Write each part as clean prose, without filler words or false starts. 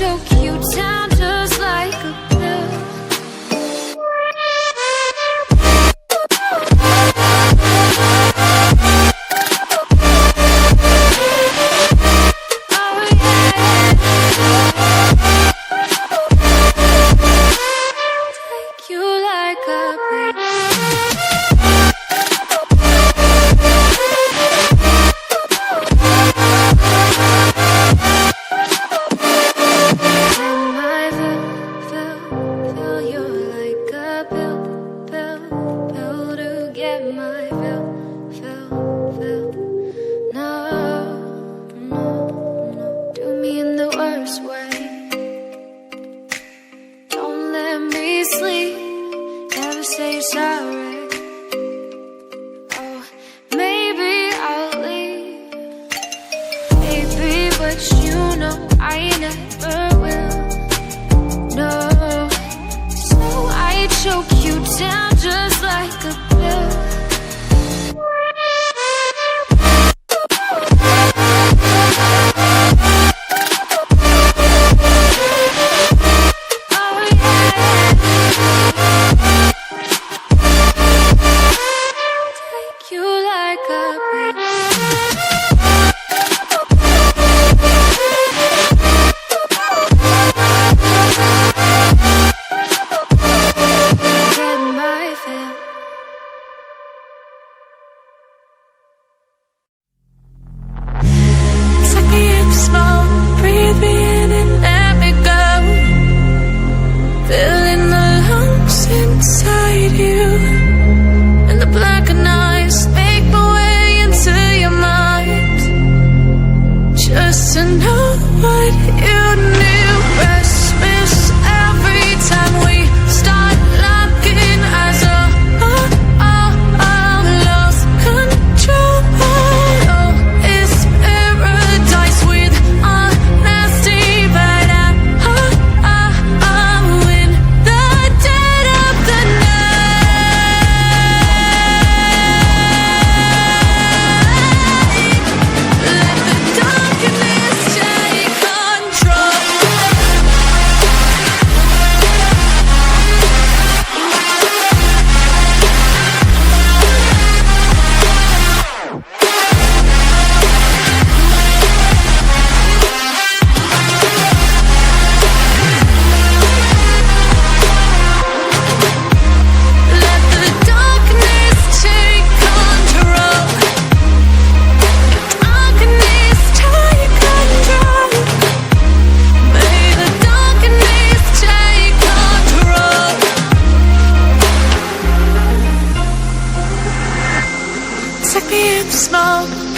choke you down just like a pill. Take you like a pill. Choke you down just like a pill. Take you like a pill.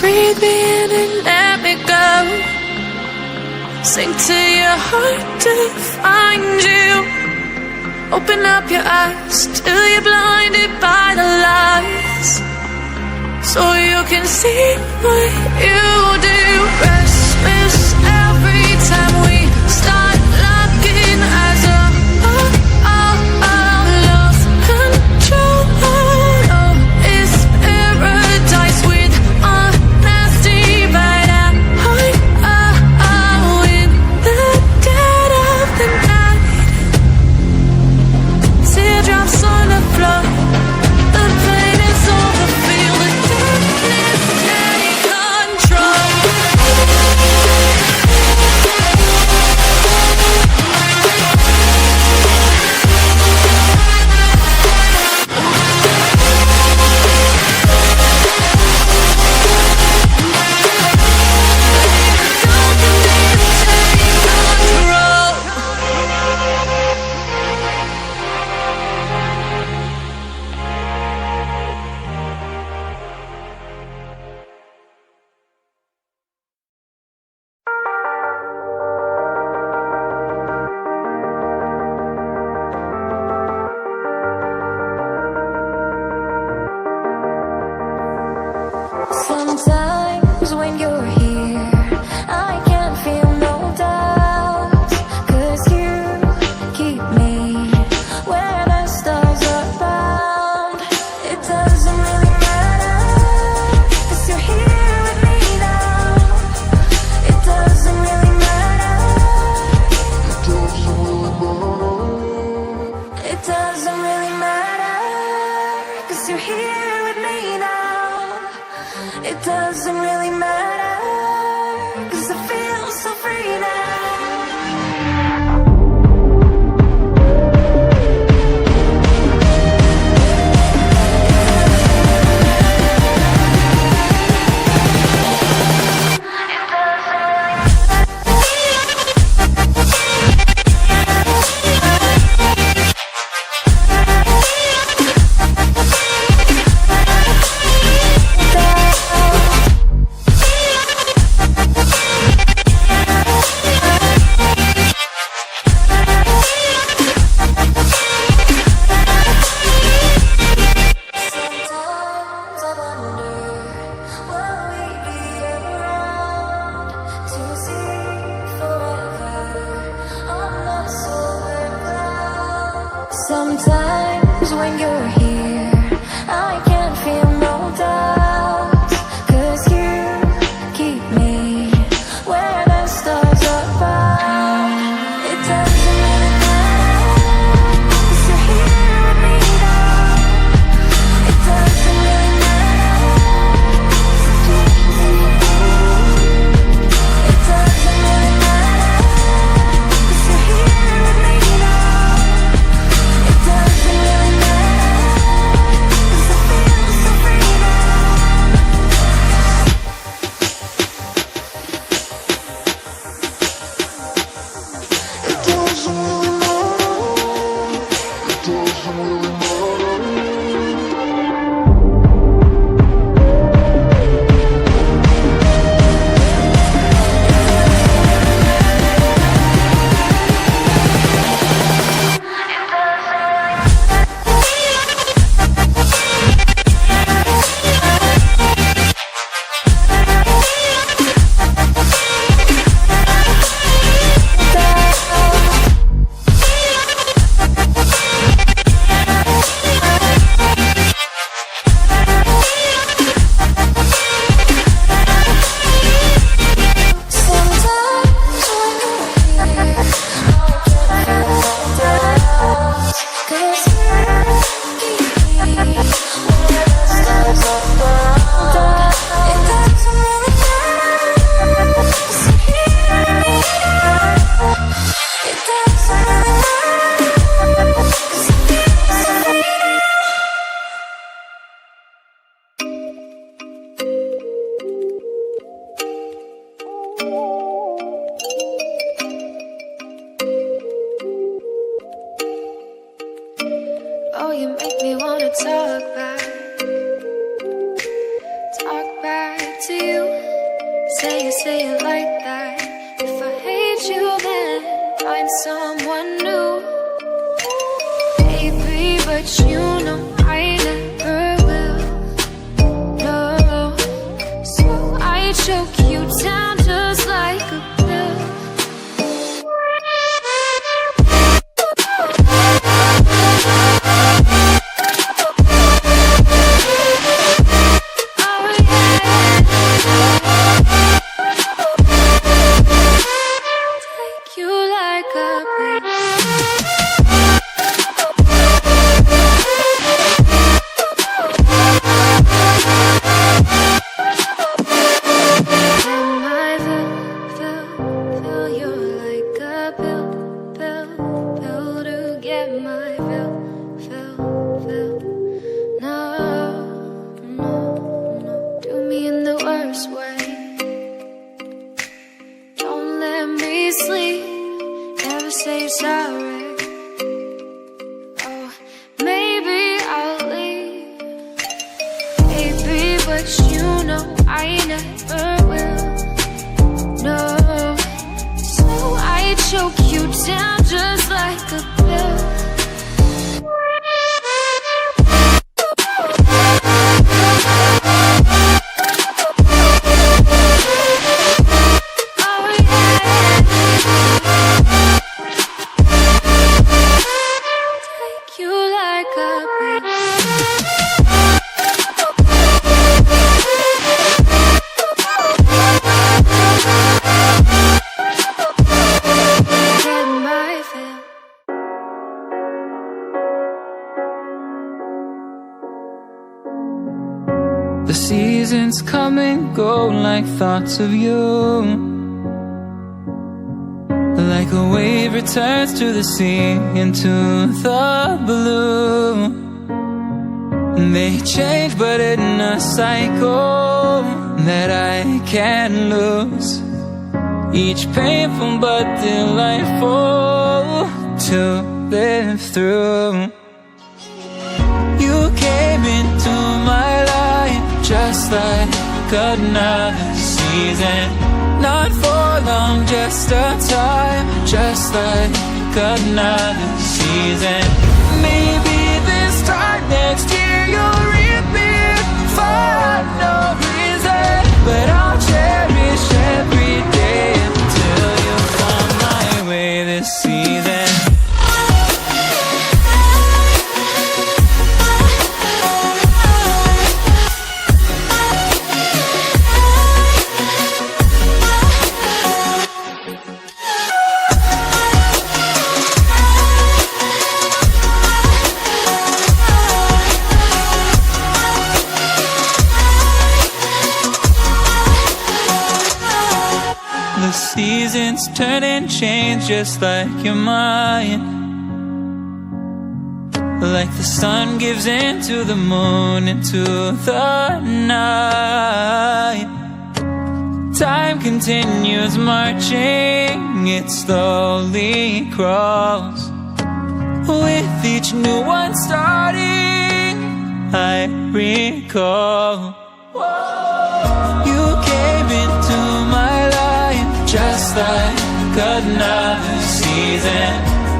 breathe me in and let me go. Sink to your heart to find you. Open up your eyes till you're blinded by the lies, so you can see what you do. Restless every time we start looking as a lost control. Oh, it's paradise with honesty, but I'm in the dead of the night. Teardrops on the floor. The pain is over. Feel the darkness take control. Sometimes when you're here, I can't feel no doubts, 'cause you keep me where the stars are found. It doesn't really matter, 'cause you're here with me now. It doesn't really matter, it doesn't really matter, 'cause you're here with me now. It doesn't really matter, 'cause I feel so free now. It doesn't really matter, it doesn't really Oh, you make me wanna talk back to you. Say it like that. If I hate you, then find someone new. Baby, but you know I never will. No, so I choke you down just like a pill. The seasons come and go like thoughts of you. Like a wave returns to the sea, into the blue. They change but in a cycle that I can't lose. Each painful but delightful to live through. You came into my life just like another season. Not for long, just a time, just like another season. Maybe this time next year you'll reappear for no reason, but I'll cherish every day until you come my way this season. The seasons turn and change just like your mind. Like the sun gives into the moon, into the night. Time continues marching, it slowly crawls. With each new one starting, I recall you came into my life just like another season.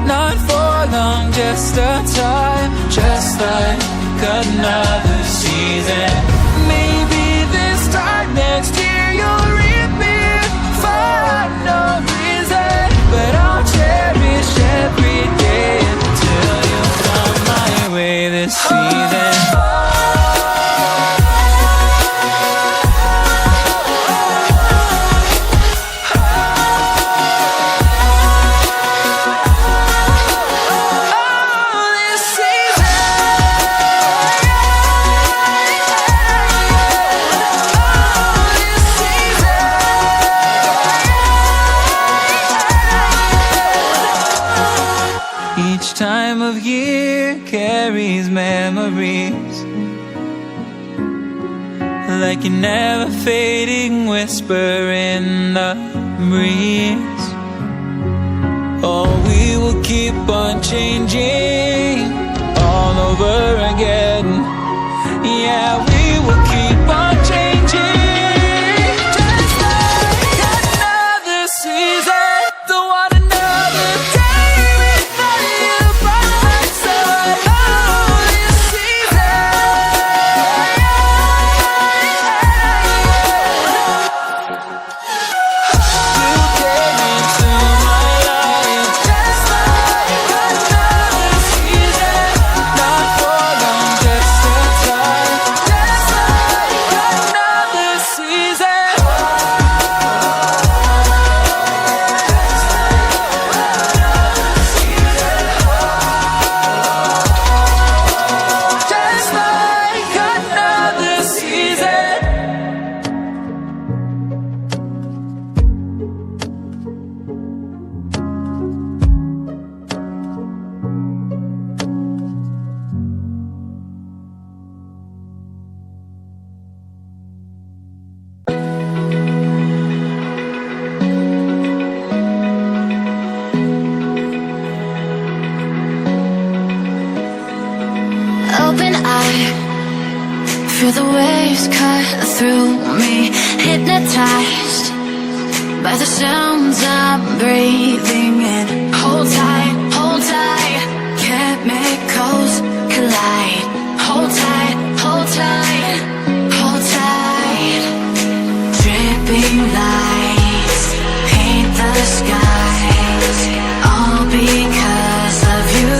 Not for long, just a time, just like another season. Maybe this time next year you'll reappear for no reason, but I'll cherish every day until you come my way this season. Time of year carries memories, like a never fading whisper in the breeze. Oh, we will keep on changing all over again. Yeah, we will keep on changing, just like another season. Don't want another day without you by my side. Oh, this season. You came into my life just like another season. Not for long, just a time, just like another season. Just like another season. Open eye, feel the waves cut through me. Hypnotized by the sounds I'm breathing in. Hold tight, hold tight. Chemicals collide. Hold tight, hold tight, hold tight. Dripping lights paint the skies, all because of you.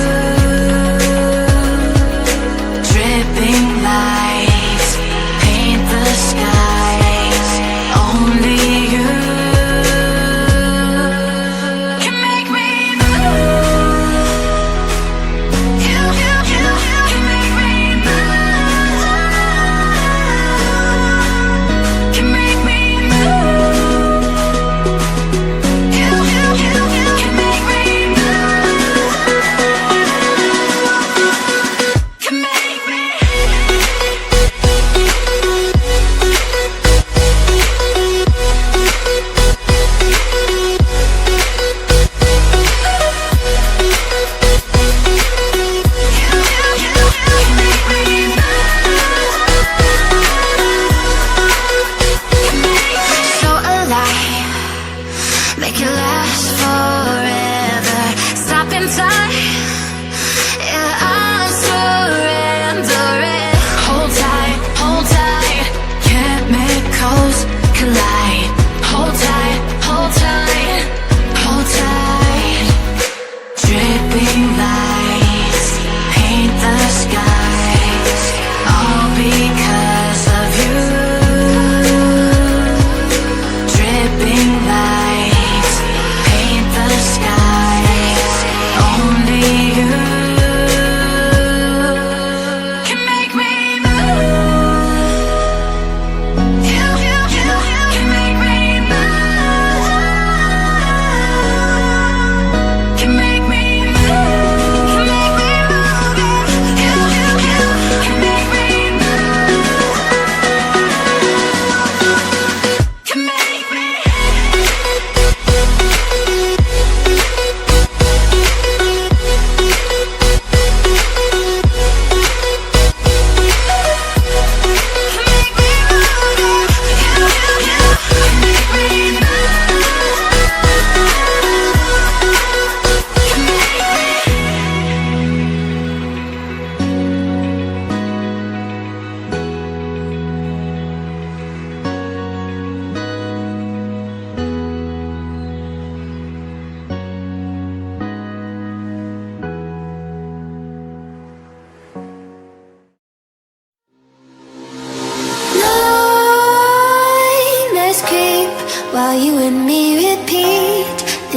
Dripping lights paint the skies, only you can make me move. You can make me move. Can make me move. You can make me move. Can make me. So alive, make it last forever. Stop in time, yeah, I'm surrendering. Hold tight, chemicals collide. Hold tight, hold tight, hold tight. Dripping lights paint the skies, all because of you. Dripping lights paint the skies, only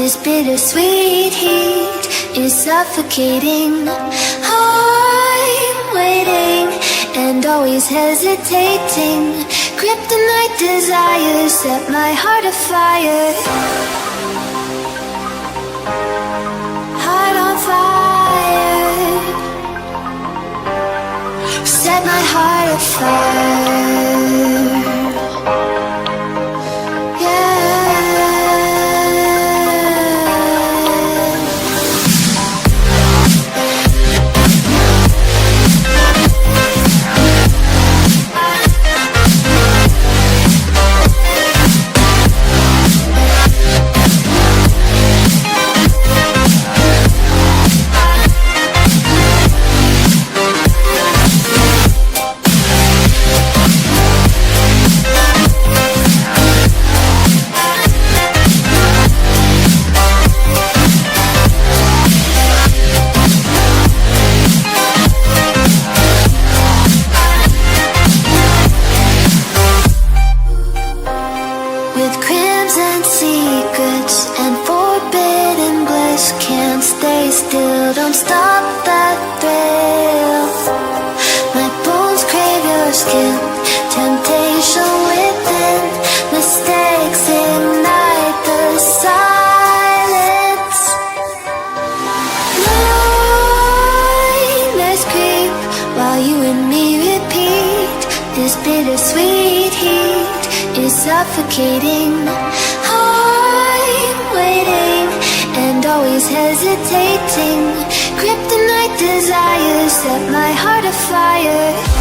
This bittersweet heat is suffocating. I'm waiting and always hesitating. Kryptonite desires set my heart afire. Heart on fire. Set my heart afire. Don't stop that thrill. My bones crave your skin. Temptation within. Mistakes ignite the silence. Nightmares creep while you and me repeat. This bittersweet heat is suffocating. I'm waiting and always hesitating. Kryptonite desires set my heart afire.